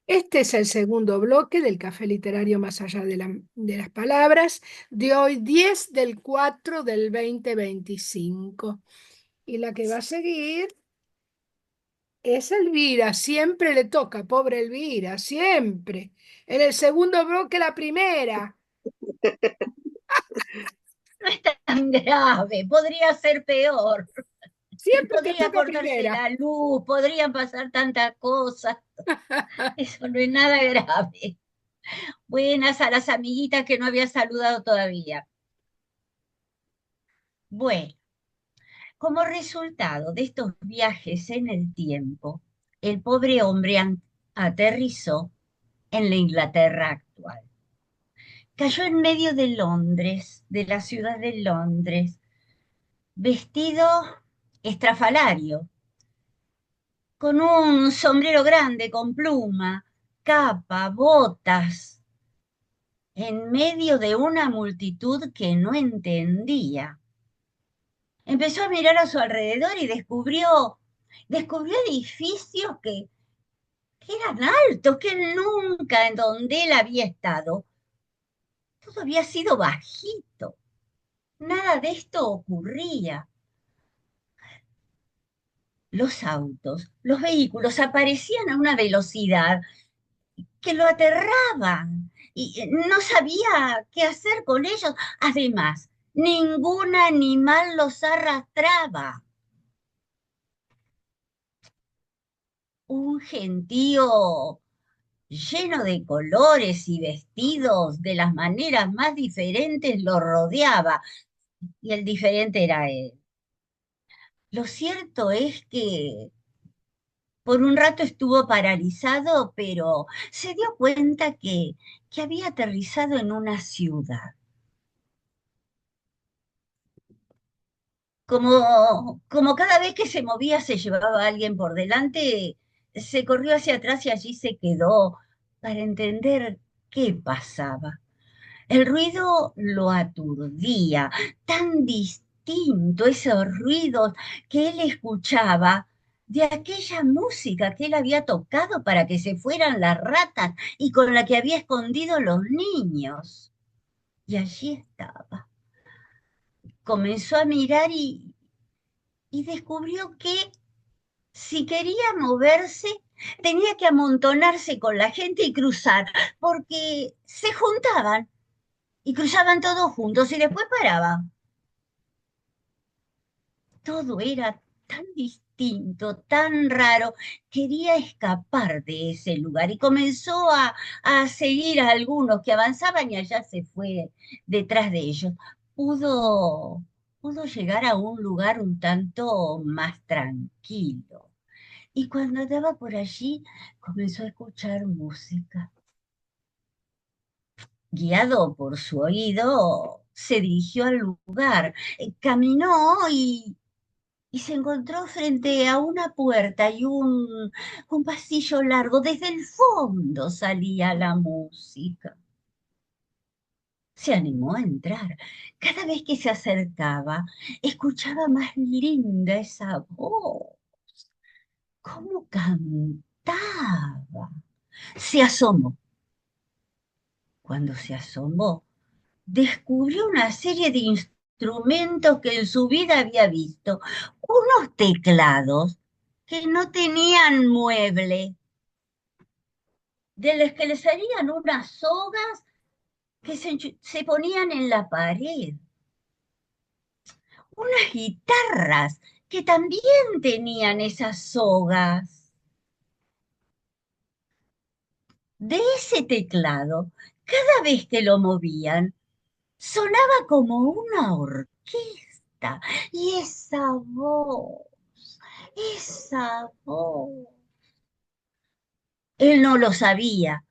Este es el segundo bloque del Café Literario Más allá de las palabras, de hoy 10 del 4 del 2025. Y la que va a seguir es Elvira, siempre le toca, pobre Elvira, siempre. En el segundo bloque la primera, No es tan grave, podría ser peor. siempre te Podría toca cortarse primera. la luz, podrían pasar tantas cosas. Eso no es nada grave. Buenas a las amiguitas que no había saludado todavía. Bueno, como resultado de estos viajes en el tiempo, el pobre hombre aterrizó en la Inglaterra actual. Cayó en medio de Londres, de la ciudad de Londres, vestido estrafalario, con un sombrero grande, con pluma, capa, botas, en medio de una multitud que no entendía. Empezó a mirar a su alrededor y descubrió edificios que eran altos, que él nunca en donde él había estado, todo había sido bajito. Nada de esto ocurría. Los autos, los vehículos aparecían a una velocidad que lo aterraban y no sabía qué hacer con ellos. Además, ningún animal los arrastraba. Un gentío lleno de colores y vestidos de las maneras más diferentes lo rodeaba, y el diferente era él. Lo cierto es que por un rato estuvo paralizado, pero se dio cuenta que había aterrizado en una ciudad. Como cada vez que se movía se llevaba a alguien por delante, se corrió hacia atrás y allí se quedó para entender qué pasaba. El ruido lo aturdía, tan distinto esos ruidos que él escuchaba de aquella música que él había tocado para que se fueran las ratas y con la que había escondido los niños. Y allí estaba. Comenzó a mirar y descubrió que si quería moverse, tenía que amontonarse con la gente y cruzar, porque se juntaban y cruzaban todos juntos y después paraban. Todo era tan distinto, tan raro. Quería escapar de ese lugar y comenzó a seguir a algunos que avanzaban y allá se fue detrás de ellos. Pudo, pudo llegar a un lugar un tanto más tranquilo. Y cuando andaba por allí, comenzó a escuchar música. Guiado por su oído, se dirigió al lugar, caminó y se encontró frente a una puerta y un pasillo largo. Desde el fondo salía la música. Se animó a entrar. Cada vez que se acercaba, escuchaba más linda esa voz. ¿Cómo cantaba? Se asomó. Cuando se asomó, descubrió una serie de instrumentos que en su vida había visto. Unos teclados que no tenían mueble, de los que le salían unas sogas que se ponían en la pared. Unas guitarras que también tenían esas sogas. De ese teclado, cada vez que lo movían, sonaba como una orquesta. Y esa voz. Él no lo sabía,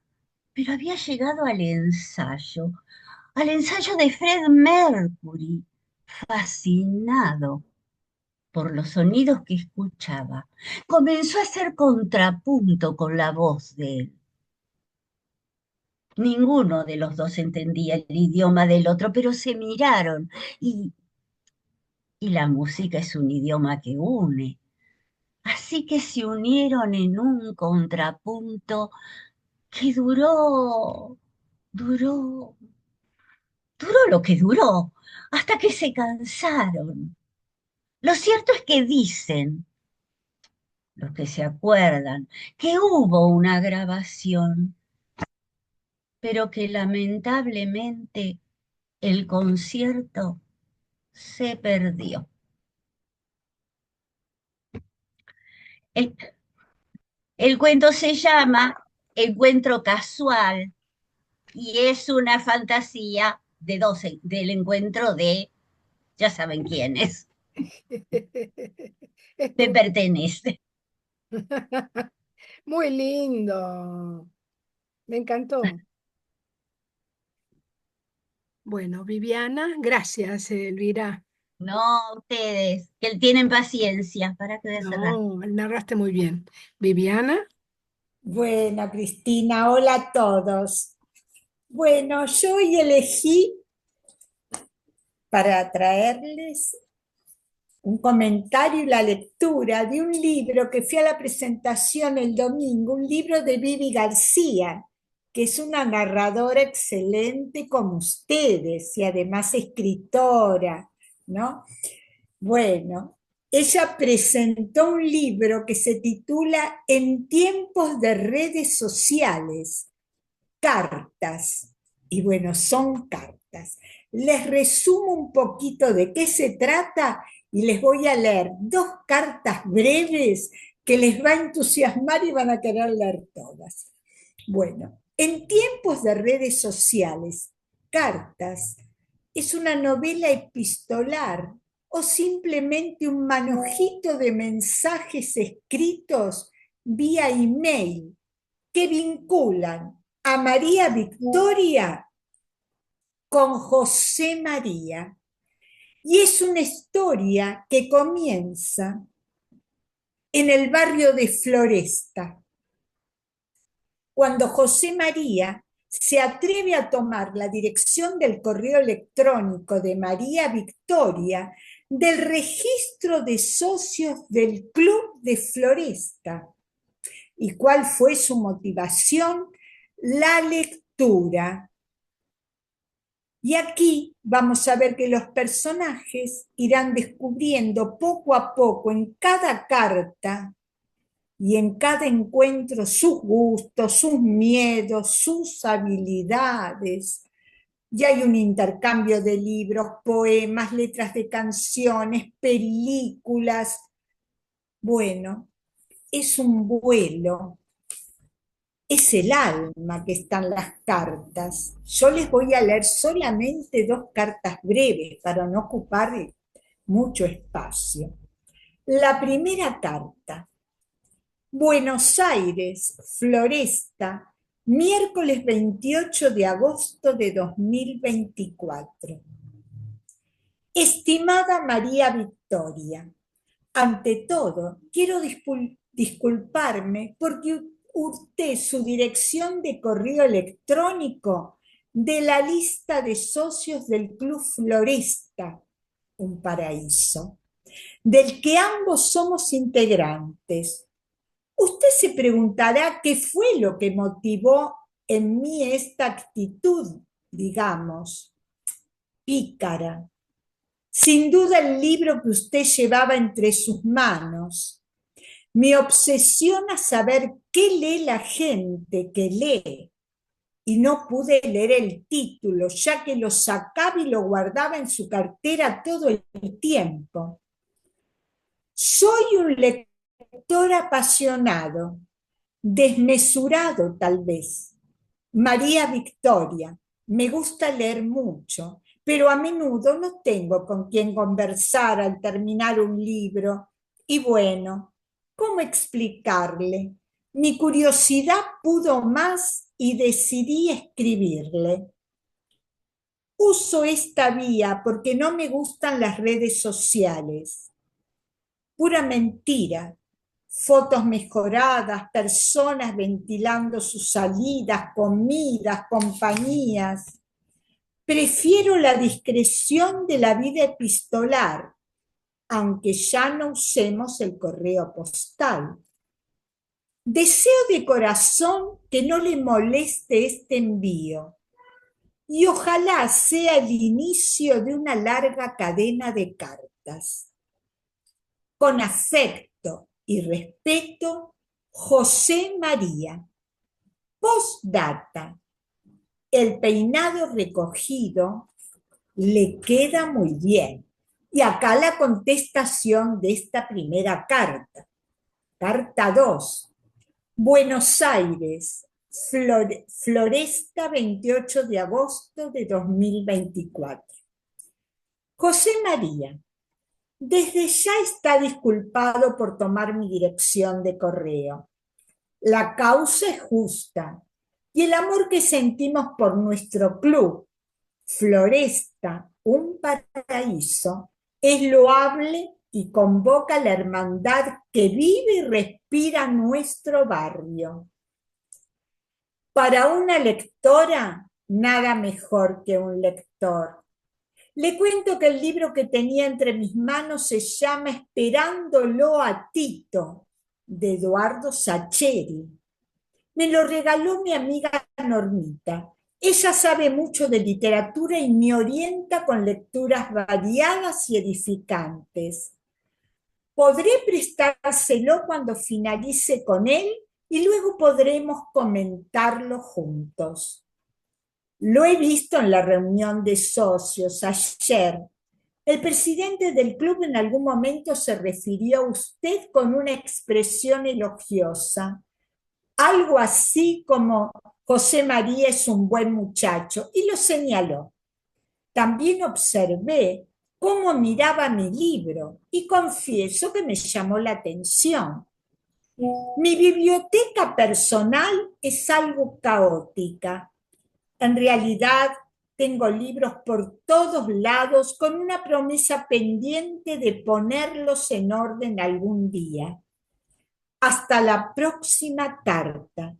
pero había llegado al ensayo de Fred Mercury, fascinado por los sonidos que escuchaba. Comenzó a hacer contrapunto con la voz de él. Ninguno de los dos entendía el idioma del otro, pero se miraron y la música es un idioma que une. Así que se unieron en un contrapunto que duró, duró lo que duró, hasta que se cansaron. Lo cierto es que dicen, los que se acuerdan, que hubo una grabación, pero que lamentablemente el concierto se perdió. El, el cuento se llama Encuentro Casual y es una fantasía del encuentro de, ya saben quién es, te Estuvo pertenece. muy lindo. Me encantó. Bueno, Viviana, gracias, Elvira. No, ustedes, que tienen paciencia. ¿Para qué voy a cerrar? No, narraste muy bien. Viviana, Bueno, Cristina, hola a todos. Bueno, yo hoy elegí para traerles un comentario y la lectura de un libro que fui a la presentación el domingo, un libro de Vivi García, que es una narradora excelente como ustedes y además escritora, ¿no? Bueno, ella presentó un libro que se titula En tiempos de redes sociales, cartas. Y bueno, son cartas. Les resumo un poquito de qué se trata y les voy a leer dos cartas breves que les va a entusiasmar y van a querer leer todas. Bueno, en tiempos de redes sociales, cartas es una novela epistolar o simplemente un manojito de mensajes escritos vía email que vinculan a María Victoria con José María. Y es una historia que comienza en el barrio de Floresta, cuando José María se atreve a tomar la dirección del correo electrónico de María Victoria del registro de socios del Club de Floresta. ¿Y cuál fue su motivación? La lectura. Y aquí vamos a ver que los personajes irán descubriendo poco a poco en cada carta y en cada encuentro sus gustos, sus miedos, sus habilidades. Y hay un intercambio de libros, poemas, letras de canciones, películas. Bueno, es un vuelo, es el alma que está en las cartas. Yo les voy a leer solamente dos cartas breves para no ocupar mucho espacio. La primera carta: Buenos Aires, Floresta, miércoles 28 de agosto de 2024. Estimada María Victoria, ante todo, quiero disculparme porque hurté su dirección de correo electrónico de la lista de socios del Club Floresta, un paraíso, del que ambos somos integrantes. Usted se preguntará qué fue lo que motivó en mí esta actitud, digamos, pícara. Sin duda el libro que usted llevaba entre sus manos. Me obsesiona saber qué lee la gente que lee. Y no pude leer el título, ya que lo sacaba y lo guardaba en su cartera todo el tiempo. Soy un lector apasionado, desmesurado tal vez. María Victoria, me gusta leer mucho, pero a menudo no tengo con quien conversar al terminar un libro. Y bueno, ¿cómo explicarle? Mi curiosidad pudo más y decidí escribirle. Uso esta vía porque no me gustan las redes sociales. Pura mentira. Fotos mejoradas, personas ventilando sus salidas, comidas, compañías. Prefiero la discreción de la vida epistolar, aunque ya no usemos el correo postal. Deseo de corazón que no le moleste este envío y ojalá sea el inicio de una larga cadena de cartas. Con afecto y respeto, José María. Postdata. El peinado recogido le queda muy bien. Y acá la contestación de esta primera carta. Carta 2. Buenos Aires, Floresta, 28 de agosto de 2024. José María, desde ya está disculpado por tomar mi dirección de correo. La causa es justa y el amor que sentimos por nuestro club, Floresta, un paraíso, es loable y convoca la hermandad que vive y respira nuestro barrio. Para una lectora, nada mejor que un lector. Le cuento que el libro que tenía entre mis manos se llama Esperándolo a Tito, de Eduardo Sacheri. Me lo regaló mi amiga Normita. Ella sabe mucho de literatura y me orienta con lecturas variadas y edificantes. Podré prestárselo cuando finalice con él y luego podremos comentarlo juntos. Lo he visto en la reunión de socios ayer. El presidente del club en algún momento se refirió a usted con una expresión elogiosa, algo así como José María es un buen muchacho, y lo señaló. También observé cómo miraba mi libro y confieso que me llamó la atención. Mi biblioteca personal es algo caótica. En realidad, tengo libros por todos lados con una promesa pendiente de ponerlos en orden algún día. Hasta la próxima carta.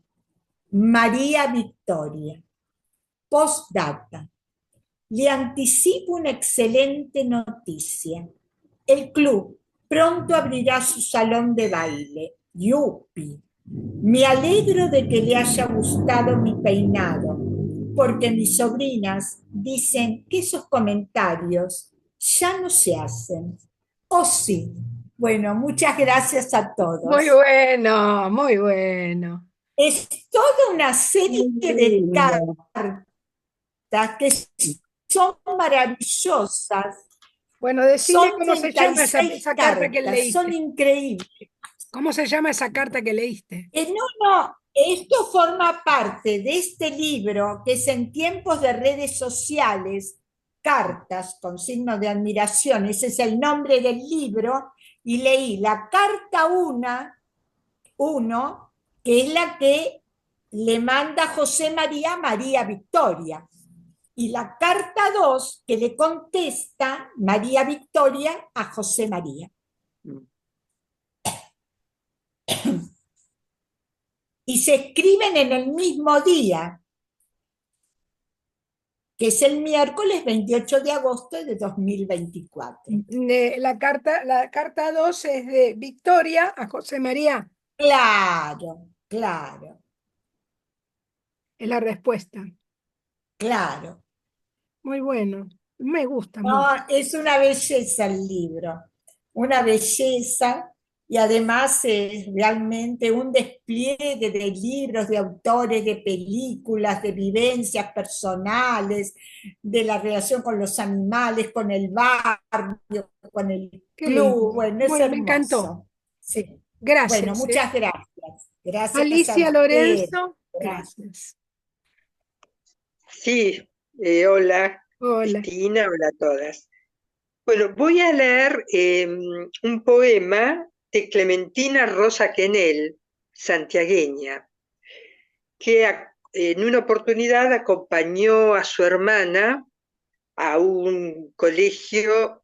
María Victoria. Postdata. Le anticipo una excelente noticia. El club pronto abrirá su salón de baile. ¡Yupi! Me alegro de que le haya gustado mi peinado, porque mis sobrinas dicen que esos comentarios ya no se hacen. ¿O sí? Bueno, muchas gracias a Muy todos. bueno, muy bueno. Es toda una serie Muy de lindo. cartas que son maravillosas. Bueno, decime Son cómo se llama 36 esa carta que cartas, son leíste. increíbles. ¿Cómo se llama esa carta que leíste? No, esto forma parte de este libro que es En tiempos de redes sociales, cartas con signos de admiración, ese es el nombre del libro, y leí la carta 1, que es la que le manda José María a María Victoria, y la carta 2 que le contesta María Victoria a José María. Y se escriben en el mismo día, que es el miércoles 28 de agosto de 2024. La carta 2 es de Victoria a José María. Claro, claro, Es la respuesta. claro. Muy bueno. Me gusta No, mucho. es una belleza el libro, una belleza, y además es realmente un despliegue de libros, de autores, de películas, de vivencias personales, de la relación con los animales, con el barrio, con el Qué club. lindo. Bueno, es Muy, me encantó. hermoso. Sí. Bueno, Gracias, ¿eh? muchas gracias. Gracias a Alicia usted. Lorenzo, gracias. Sí, hola Hola. Cristina, hola a todas. Bueno, voy a leer un poema de Clementina Rosa Quenel, santiagueña, que en una oportunidad acompañó a su hermana a un colegio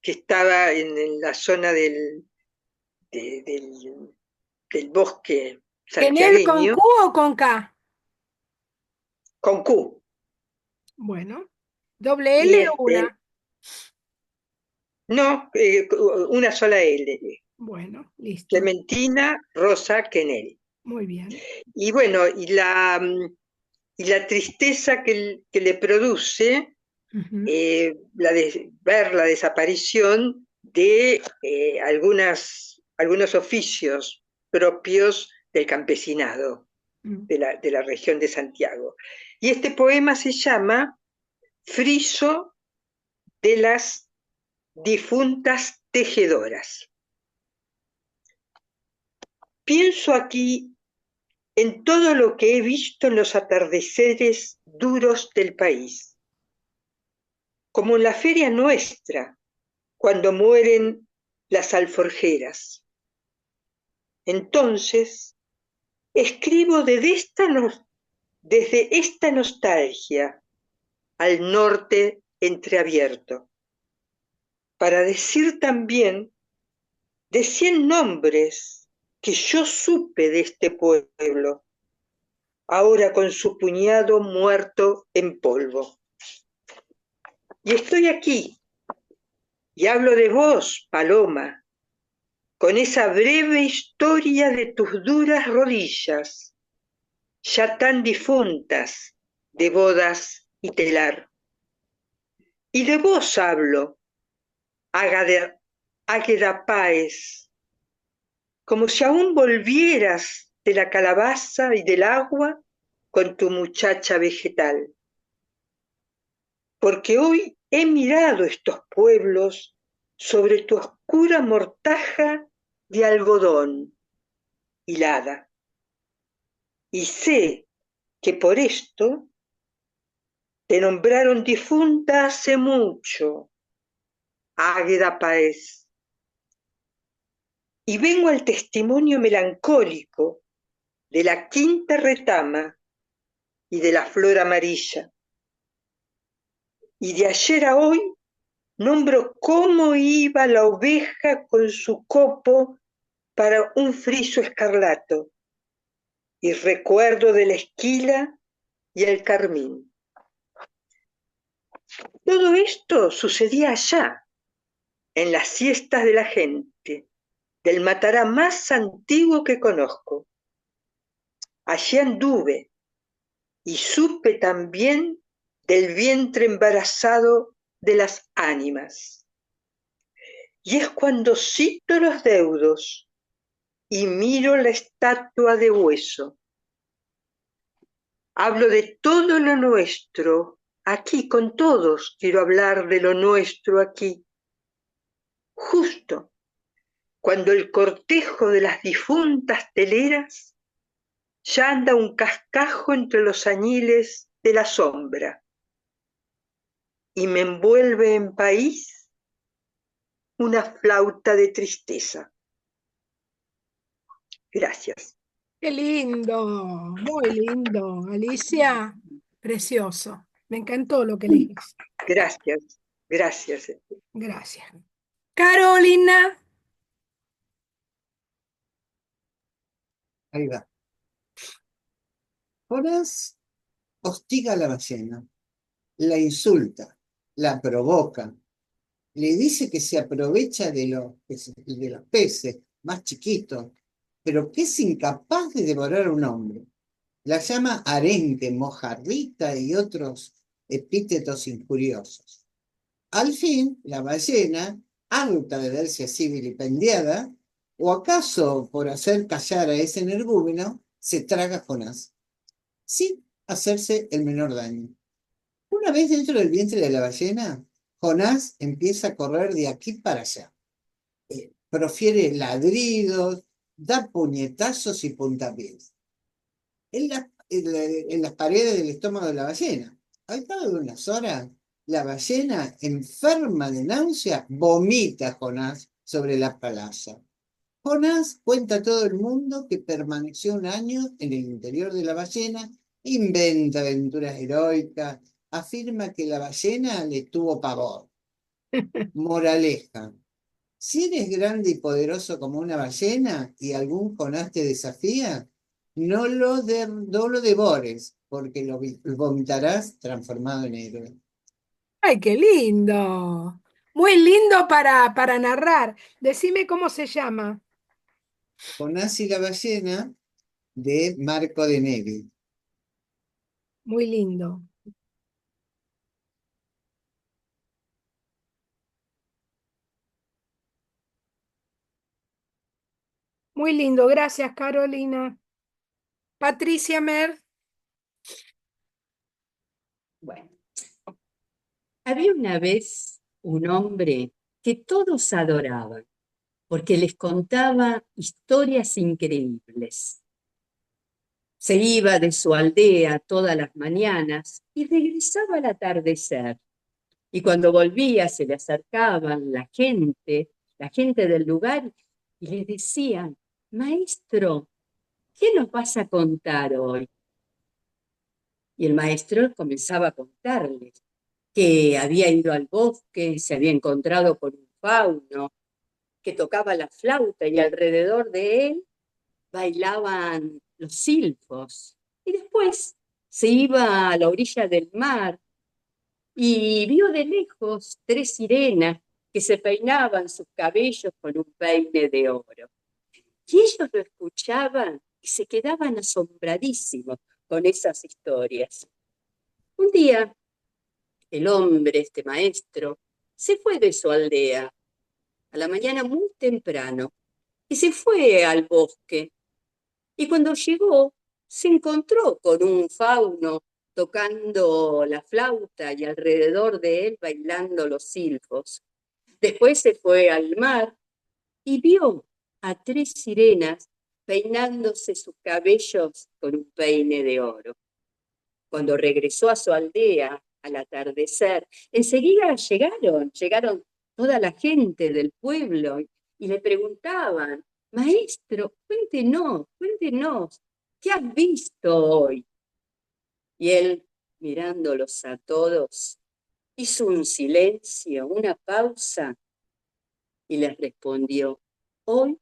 que estaba en la zona de- del, del bosque ¿Kenel con Q santiagueño, o con K? con Q. Bueno, doble Y L o una. no, una sola L. Bueno, listo. Clementina Rosa Quenel. Muy bien. Y bueno, y la tristeza que le produce Ujú, ver la desaparición de algunos oficios propios del campesinado mm. de la región de Santiago. Y este poema se llama Friso de las difuntas tejedoras. Pienso aquí en todo lo que he visto en los atardeceres duros del país, como en la feria nuestra, cuando mueren las alforjeras. Entonces, escribo desde esta nostalgia al norte entreabierto, para decir también de 100 nombres que yo supe de este pueblo, ahora con su puñado muerto en polvo. Y estoy aquí, y hablo de vos, Paloma, con esa breve historia de tus duras rodillas, ya tan difuntas de bodas y telar. Y de vos hablo, Águeda Páez, como si aún volvieras de la calabaza y del agua con tu muchacha vegetal. Porque hoy he mirado estos pueblos sobre tu oscura mortaja de algodón hilada, y sé que por esto te nombraron difunta hace mucho, Águeda Páez. Y vengo al testimonio melancólico de la quinta retama y de la flor amarilla. Y de ayer a hoy nombro cómo iba la oveja con su copo para un friso escarlato, y recuerdo de la esquila y el carmín. Todo esto sucedía allá, en las siestas de la gente, del Matará más antiguo que conozco. Allí anduve y supe también del vientre embarazado de las ánimas. Y es cuando cito los deudos y miro la estatua de hueso. Hablo de todo lo nuestro, aquí con todos quiero hablar de lo nuestro aquí. Justo cuando el cortejo de las difuntas teleras ya anda un cascajo entre los añiles de la sombra y me envuelve en país una flauta de tristeza. Gracias. Qué lindo, muy lindo. Alicia, precioso. Me encantó lo que elegiste. Gracias, gracias. Gracias. Carolina. Ahí va. Jonás hostiga a la ballena, la insulta, la provoca, le dice que se aprovecha de los peces más chiquitos, pero que es incapaz de devorar a un hombre. La llama arenque, mojarrita y otros epítetos injuriosos. Al fin, la ballena, harta de verse así vilipendiada, o acaso por hacer callar a ese energúmeno, se traga a Jonás, sin hacerse el menor daño. Una vez dentro del vientre de la ballena, Jonás empieza a correr de aquí para allá. Profiere ladridos, da puñetazos y puntapiés en las paredes del estómago de la ballena. Al cabo de unas horas, la ballena, enferma de náusea, vomita a Jonás sobre la plaza. Jonás cuenta a todo el mundo que permaneció un año en el interior de la ballena, inventa aventuras heroicas, afirma que la ballena le tuvo pavor. Moraleja: si eres grande y poderoso como una ballena y algún Jonás te desafía, no lo devores, porque lo vomitarás transformado en héroe. Ay, qué lindo. Muy lindo para narrar. Decime cómo se llama. Jonás y la ballena de Marco de Neve. Muy lindo. Muy lindo. Gracias, Carolina. Patricia Mer. Bueno, había una vez un hombre que todos adoraban porque les contaba historias increíbles. Se iba de su aldea todas las mañanas y regresaba al atardecer. Y cuando volvía se le acercaban la gente del lugar, y le decían: Maestro, ¿qué nos vas a contar hoy? Y el maestro comenzaba a contarles que había ido al bosque, se había encontrado con un fauno que tocaba la flauta y alrededor de él bailaban los silfos. Y después se iba a la orilla del mar y vio de lejos tres sirenas que se peinaban sus cabellos con un peine de oro. Y ellos lo escuchaban y se quedaban asombradísimos con esas historias. Un día, el hombre, este maestro, se fue de su aldea a la mañana muy temprano y se fue al bosque. Y cuando llegó, se encontró con un fauno tocando la flauta y alrededor de él bailando los silfos. Después se fue al mar y vio a tres sirenas peinándose sus cabellos con un peine de oro. Cuando regresó a su aldea al atardecer, enseguida llegaron toda la gente del pueblo y le preguntaban: Maestro, cuéntenos, ¿qué has visto hoy? Y él, mirándolos a todos, hizo un silencio, una pausa, y les respondió: Hoy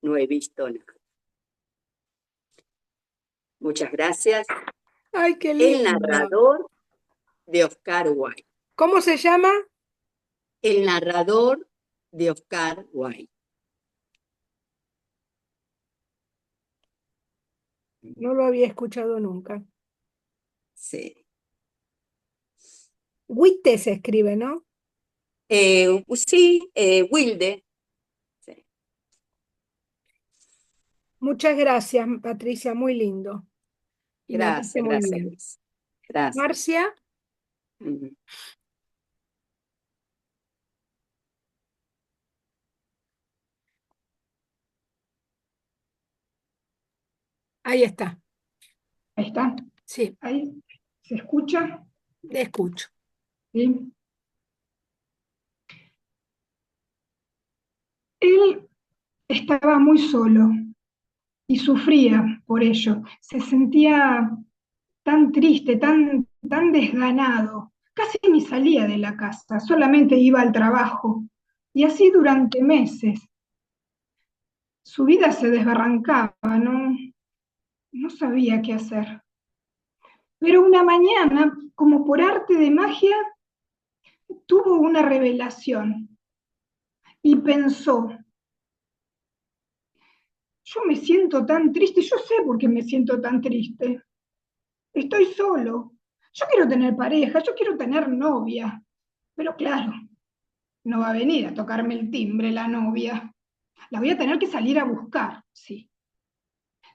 no he visto nada. Muchas gracias. Ay, qué El lindo. narrador de Oscar Wilde. ¿Cómo se llama? El narrador de Oscar Wilde. No lo había escuchado nunca. Sí. Witte se escribe, ¿no? Sí, Wilde. Sí. Muchas gracias, Patricia, muy lindo. Y narraste Gracias, muy gracias, bien. Luis. Gracias. Marcia, Ujú. ahí está. Ahí está, Sí, ahí se escucha. le escucho. ¿Sí? Él estaba muy solo y sufría por ello. Se sentía tan triste, tan desganado. Casi ni salía de la casa, solamente iba al trabajo. Y así durante meses. Su vida se desbarrancaba, no sabía qué hacer. Pero una mañana, como por arte de magia, tuvo una revelación y pensó: yo me siento tan triste, yo sé por qué me siento tan triste. Estoy solo. Yo quiero tener pareja, yo quiero tener novia. Pero claro, no va a venir a tocarme el timbre la novia. La voy a tener que salir a buscar, sí.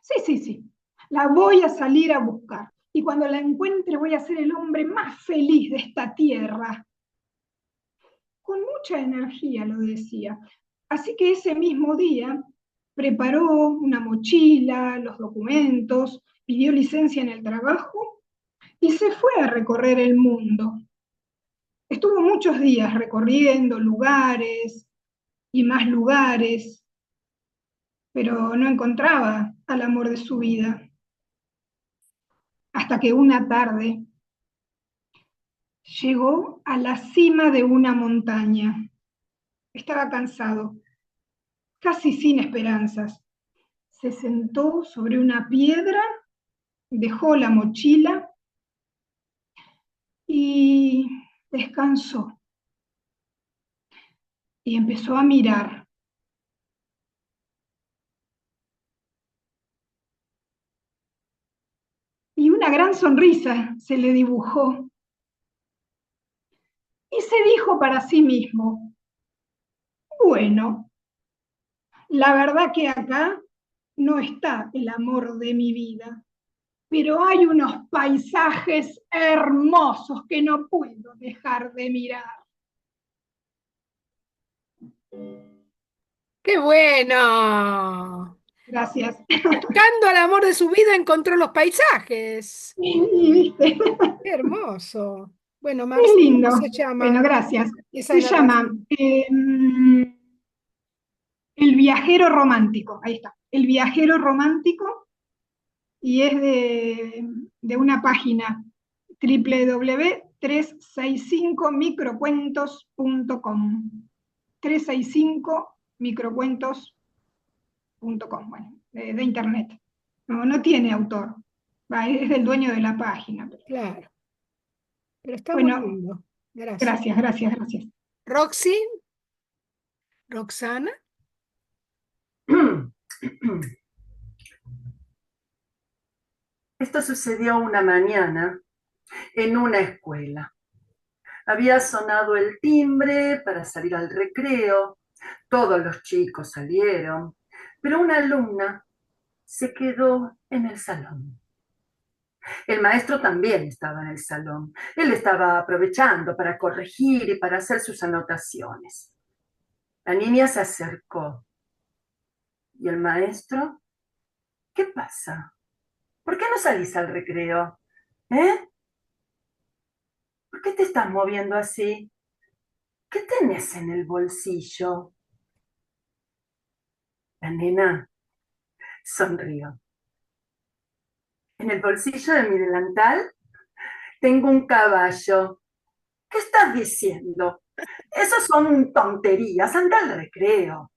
Sí. La voy a salir a buscar. Y cuando la encuentre voy a ser el hombre más feliz de esta tierra. Con mucha energía lo decía. Así que ese mismo día preparó una mochila, los documentos, pidió licencia en el trabajo y se fue a recorrer el mundo. Estuvo muchos días recorriendo lugares y más lugares, pero no encontraba al amor de su vida. Hasta que una tarde llegó a la cima de una montaña. Estaba cansado, casi sin esperanzas. Se sentó sobre una piedra, dejó la mochila y descansó. Y empezó a mirar. Una gran sonrisa se le dibujó y se dijo para sí mismo, bueno, la verdad que acá no está el amor de mi vida, pero hay unos paisajes hermosos que no puedo dejar de mirar. ¡Qué bueno! Gracias. Buscando el amor de su vida encontró los paisajes. Y viste, ¡Qué hermoso! Bueno, es Marce, lindo. ¿cómo se llama Bueno, gracias. esa Se llama narración? El viajero romántico. Ahí está. El viajero romántico y es de una página www.365microcuentos.com. 365microcuentos.com, bueno, de internet. No, no tiene autor, va, es del dueño de la página. Claro, pero está muy Bueno, lindo. Gracias. gracias, gracias, gracias. Roxy, Roxana. Esto sucedió una mañana en una escuela. Había sonado el timbre para salir al recreo, todos los chicos salieron, pero una alumna se quedó en el salón. El maestro también estaba en el salón. Él estaba aprovechando para corregir y para hacer sus anotaciones. La niña se acercó. ¿Y el maestro? ¿Qué pasa? ¿Por qué no salís al recreo? ¿Eh? ¿Por qué te estás moviendo así? ¿Qué tenés en el bolsillo? La nena sonrió. En el bolsillo de mi delantal tengo un caballo. ¿Qué estás diciendo? Eso son tonterías. Anda al recreo.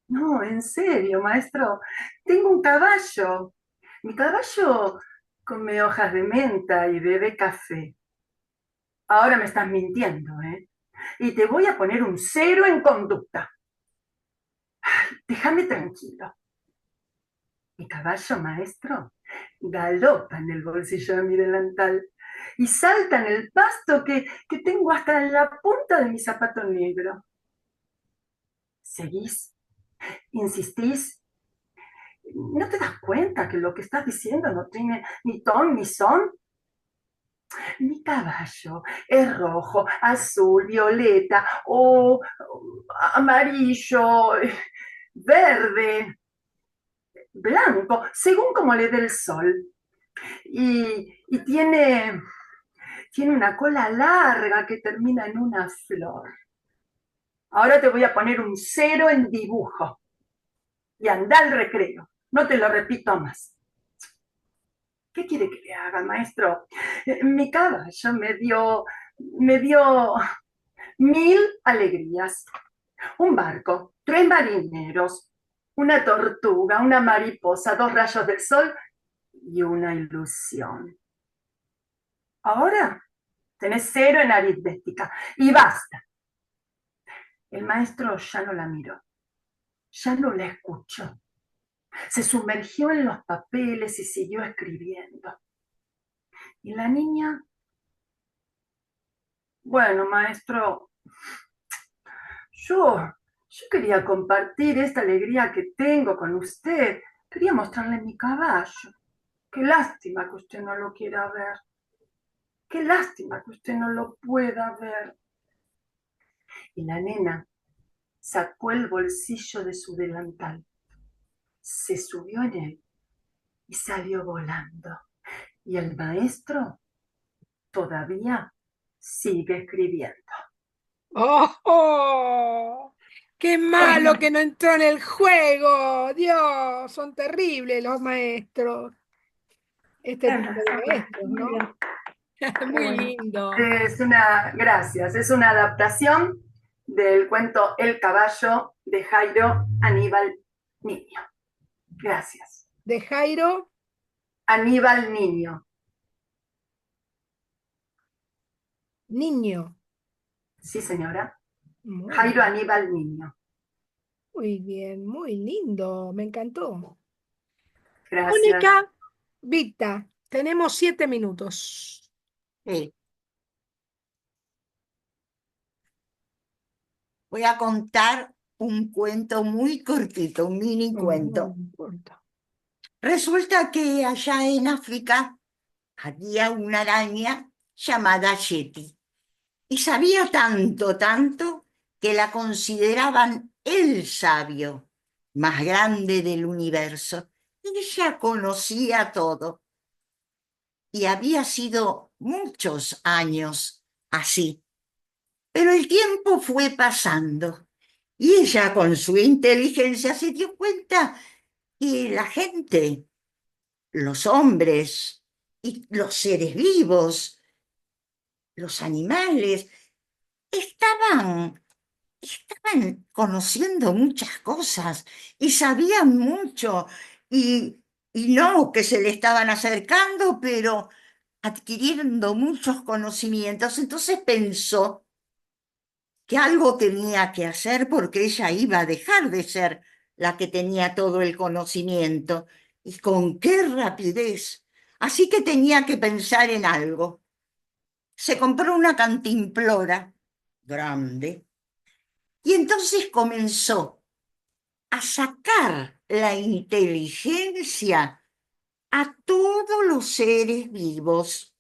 No, en serio, maestro. Tengo un caballo. Mi caballo come hojas de menta y bebe café. Ahora me estás mintiendo, ¿eh? Y te voy a poner un 0 en conducta. Ay, déjame tranquilo. Mi caballo, maestro, galopa en el bolsillo de mi delantal y salta en el pasto que tengo hasta en la punta de mi zapato negro. ¿Seguís? ¿Insistís? ¿No te das cuenta que lo que estás diciendo no tiene ni ton ni son? Mi caballo es rojo, azul, violeta o amarillo, verde, blanco, según como le dé el sol. Y tiene una cola larga que termina en una flor. Ahora te voy a poner un 0 en dibujo. Y anda al recreo. No te lo repito más. ¿Qué quiere que le haga, maestro? Mi caballo me dio 1000 alegrías. Un barco, 3 marineros, una tortuga, una mariposa, 2 rayos del sol y una ilusión. Ahora tenés 0 en aritmética y basta. El maestro ya no la miró, ya no la escuchó. Se sumergió en los papeles y siguió escribiendo. Y la niña, bueno, maestro, yo quería compartir esta alegría que tengo con usted. Quería mostrarle mi caballo. Qué lástima que usted no lo quiera ver. Qué lástima que usted no lo pueda ver. Y la nena sacó el bolsillo de su delantal, se subió en él y salió volando. Y el maestro todavía sigue escribiendo. ¡Oh! ¡Oh! ¡Qué malo que no entró en el juego! Dios, son terribles los maestros. Este tipo de maestros, Muy ¿no? bien. Muy Bueno. lindo. Gracias, es una adaptación del cuento El caballo de Jairo Aníbal Niño. Gracias. De Jairo, Aníbal Niño. niño. Sí, señora. Muy Jairo bien, Aníbal Niño. muy lindo, me encantó. Gracias. Mónica, Vita, Tenemos 7 minutos. Sí. Voy a contar un cuento muy cortito, un mini No cuento. importa. Resulta que allá en África había una araña llamada Yeti. Y sabía tanto, tanto, que la consideraban el sabio más grande del universo. Ella conocía todo. Y había sido muchos años así. Pero el tiempo fue pasando. Y ella, con su inteligencia, se dio cuenta que la gente, los hombres y los seres vivos, los animales, estaban conociendo muchas cosas y sabían mucho y no que se le estaban acercando, pero adquiriendo muchos conocimientos. Entonces pensó que algo tenía que hacer porque ella iba a dejar de ser la que tenía todo el conocimiento. ¿Y con qué rapidez? Así que tenía que pensar en algo. Se compró una cantimplora grande y entonces comenzó a sacar la inteligencia a todos los seres vivos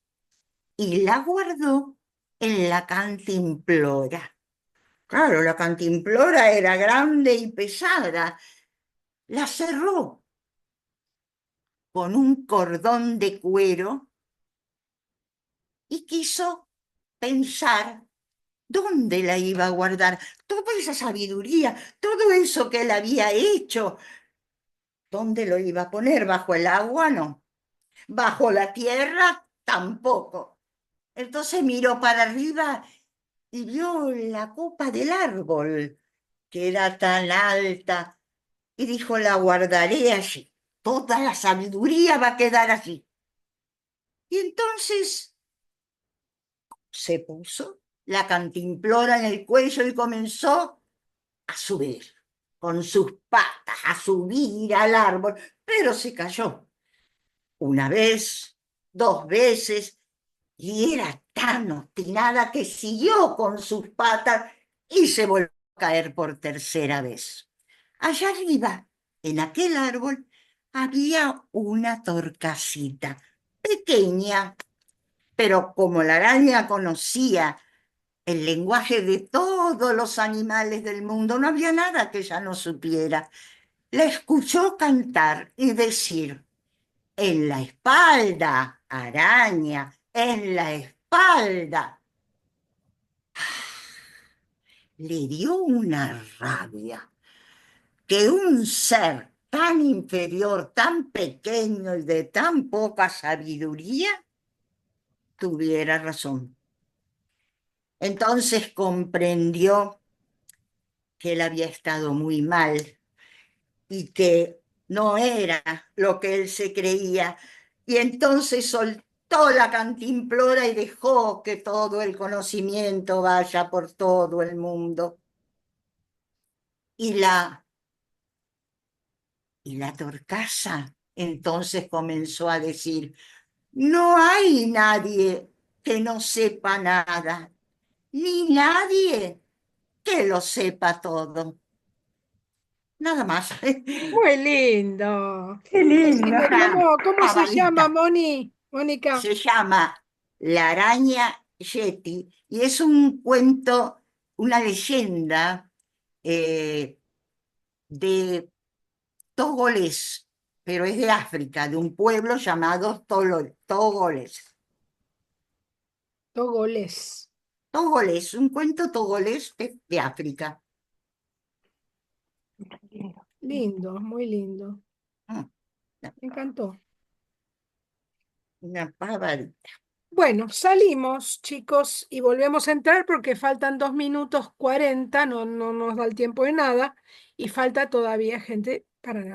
y la guardó en la cantimplora. Claro, la cantimplora era grande y pesada. La cerró con un cordón de cuero y quiso pensar dónde la iba a guardar. Toda esa sabiduría, todo eso que él había hecho, ¿dónde lo iba a poner? ¿Bajo el agua? No. ¿Bajo la tierra? Tampoco. Entonces miró para arriba y vio la copa del árbol, que era tan alta, y dijo, la guardaré allí. Toda la sabiduría va a quedar allí. Y entonces se puso la cantimplora en el cuello y comenzó a subir con sus patas, a subir al árbol, pero se cayó. Una vez, 2 veces, y era tan obstinada que siguió con sus patas y se volvió a caer por 3.ª vez. Allá arriba, en aquel árbol, había una torcasita, pequeña, pero como la araña conocía el lenguaje de todos los animales del mundo, no había nada que ella no supiera. La escuchó cantar y decir, en la espalda, araña, en la espalda. Le dio una rabia que un ser tan inferior, tan pequeño y de tan poca sabiduría tuviera razón. Entonces comprendió que él había estado muy mal y que no era lo que él se creía. Y entonces soltó la cantimplora y dejó que todo el conocimiento vaya por todo el mundo. Y la torcaza entonces comenzó a decir, no hay nadie que no sepa nada, ni nadie que lo sepa todo. Nada más. Muy lindo. Qué lindo. ¿Cómo se llama, Cabalita. Mónica? Se llama La araña Yeti y es un cuento, una leyenda de Togolés, pero es de África, de un pueblo llamado Togolés. Togolés. Togolés, un cuento togolés de África. Lindo, muy lindo. Mm, Me encantó. Una pavadita. Bueno, salimos, chicos, y volvemos a entrar porque faltan 2 minutos 40, no nos da el tiempo de nada, y falta todavía gente para